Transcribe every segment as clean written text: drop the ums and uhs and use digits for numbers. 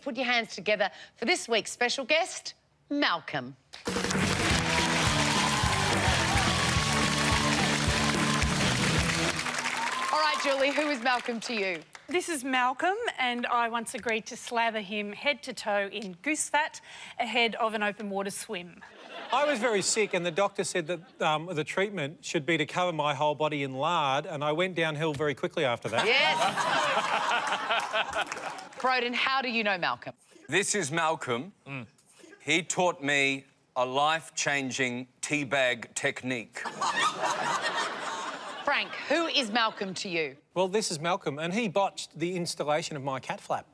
put your hands together for this week's special guest, Malcolm. All right, Julie, who is Malcolm to you? This is Malcolm, and I once agreed to slather him head to toe in goose fat ahead of an open water swim. I was very sick and the doctor said that the treatment should be to cover my whole body in lard, and I went downhill very quickly after that. Yes. Broden, how do you know Malcolm? This is Malcolm. He taught me a life-changing teabag technique. Frank, who is Malcolm to you? Well, this is Malcolm, and he botched the installation of my cat flap.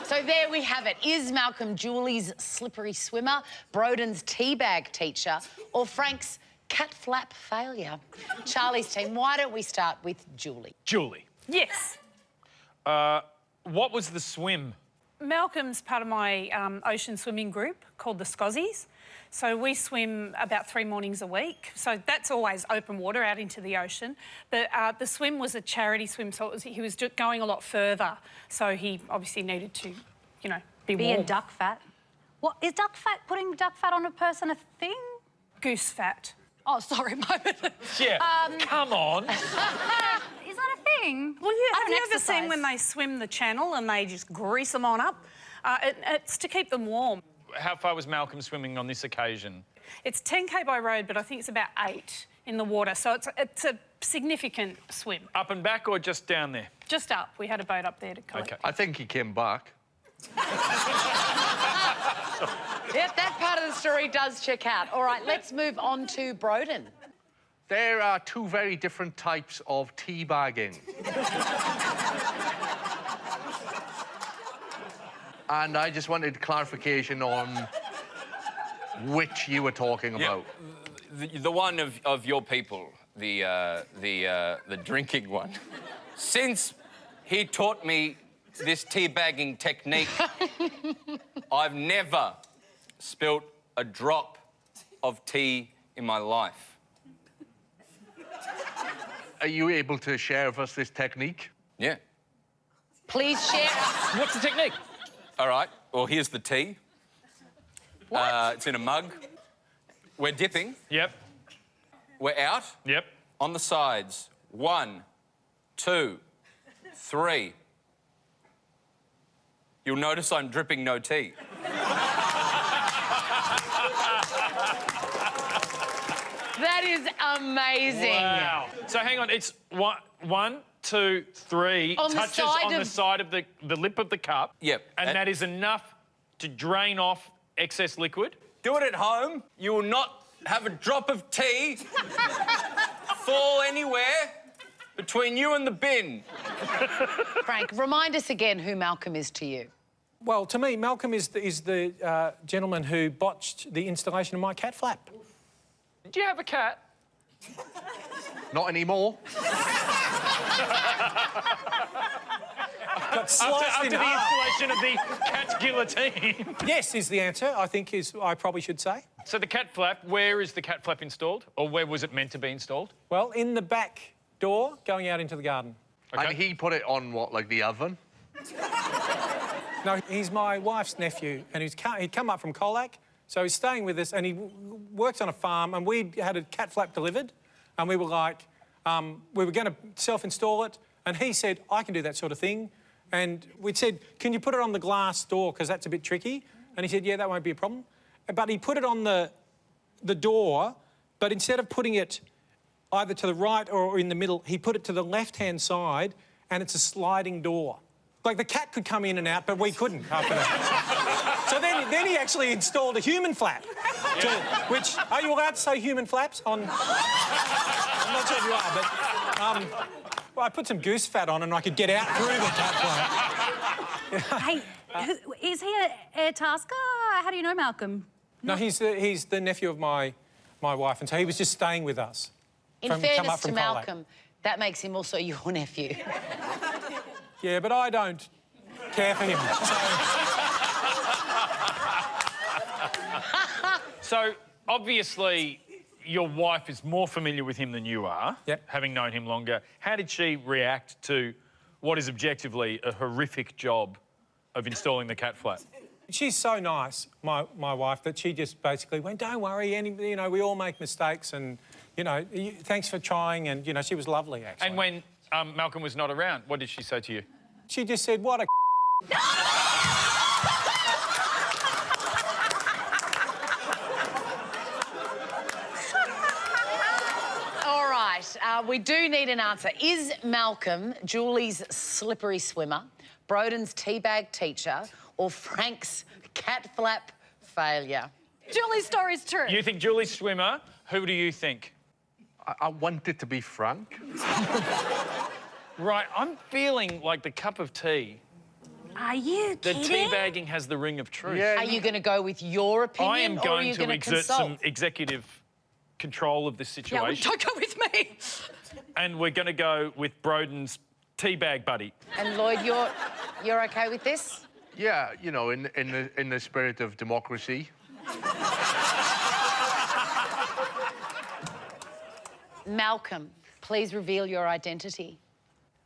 So there we have it. Is Malcolm Julie's slippery swimmer, Broden's teabag teacher, or Frank's cat flap failure? Charlie's team, why don't we start with Julie? Julie. Yes. What was the swim? Malcolm's part of my ocean swimming group called the Scozzies. So we swim about 3 mornings a week. So that's always open water out into the ocean. But the swim was a charity swim, so he was going a lot further. So he obviously needed to, you know, be warm. in duck fat. What is duck fat? Putting duck fat on a person a thing? Goose fat. Oh, sorry, my bad. Yeah, come on. Is that a thing? Well, Have you ever seen when they swim the channel and they just grease them on up? It's to keep them warm. How far was Malcolm swimming on this occasion? It's 10k by road, but I think it's about 8 in the water, so it's a significant swim. Up and back or just down there? Just up. We had a boat up there to collect. OK. I think he came back. Yep, that part of the story does check out. All right, let's move on to Broden. There are 2 very different types of teabagging. And I just wanted clarification on which you were talking about. The one of your people, the drinking one. Since he taught me this teabagging technique, I've never spilt a drop of tea in my life. Are you able to share with us this technique? Yeah. Please share. What's the technique? All right, well, here's the tea. It's in a mug. We're dipping. Yep. We're out. Yep. On the sides. 1, 2, 3. You'll notice I'm dripping no tea. That is amazing. Wow. So hang on, it's 1, 2, 3. On the touches side on of- the side of the lip of the cup. Yep. And that is enough to drain off excess liquid. Do it at home. You will not have a drop of tea fall anywhere between you and the bin. Frank, remind us again who Malcolm is to you. Well, to me, Malcolm is the gentleman who botched the installation of my cat flap. Do you have a cat? Not anymore. Got sliced After in the half. installation of the cat's guillotine. Yes, is the answer, I probably should say. So the cat flap, where is the cat flap installed? Or where was it meant to be installed? Well, in the back door, going out into the garden. Okay. And he put it on, what, like the oven? No, he's my wife's nephew, and he'd come up from Colac, so he's staying with us, and he works on a farm, and we had a cat flap delivered, and we were like, we were going to self-install it, and he said, I can do that sort of thing. And we'd said, can you put it on the glass door, because that's a bit tricky? And he said, yeah, that won't be a problem. But he put it on the door, but instead of putting it either to the right or in the middle, he put it to the left-hand side, and it's a sliding door. Like, the cat could come in and out, but we couldn't after that. So then he actually installed a human flap. Which, are you allowed to say human flaps on... I'm not sure if you are, but... well, I put some goose fat on and I could get out through the cat flap. Hey, is he an air tasker? How do you know Malcolm? No, he's the nephew of my wife, and so he was just staying with us. In come fairness up to from Colac. Malcolm, that makes him also your nephew. Yeah, but I don't care for him. So, obviously, your wife is more familiar with him than you are, Yep. having known him longer. How did she react to what is objectively a horrific job of installing the cat flap? She's so nice, my wife, that she just basically went, don't worry, you know, we all make mistakes and, you know, thanks for trying, and, you know, she was lovely, actually. And when Malcolm was not around, what did she say to you? She just said, what a All right, we do need an answer. Is Malcolm Julie's slippery swimmer, Broden's teabag teacher, or Frank's cat flap failure? Julie's story's true. You think Julie's swimmer? Who do you think? I want it to be Frank. Right, I'm feeling like the cup of tea. Are you The kidding? teabagging has the ring of truth. Yeah. Are you going to go with your opinion, I am or are going you to going to exert consult? some executive control of this Yeah, well, situation. don't go with me. And we're going to go with Broden's teabag buddy. And Lloyd, you're okay with this? Yeah, you know, in the spirit of democracy. Malcolm, please reveal your identity.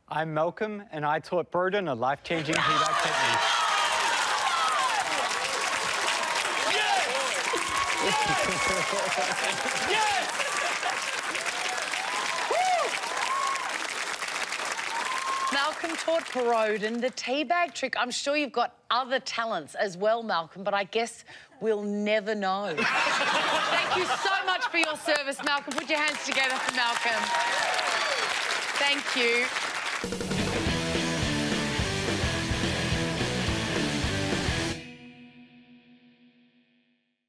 I'm Malcolm, and I taught Broden a life-changing teabag technique. Malcolm taught Broden the teabag trick. I'm sure you've got other talents as well, Malcolm, but I guess we'll never know. Thank you so much for your service, Malcolm. Put your hands together for Malcolm. Thank you.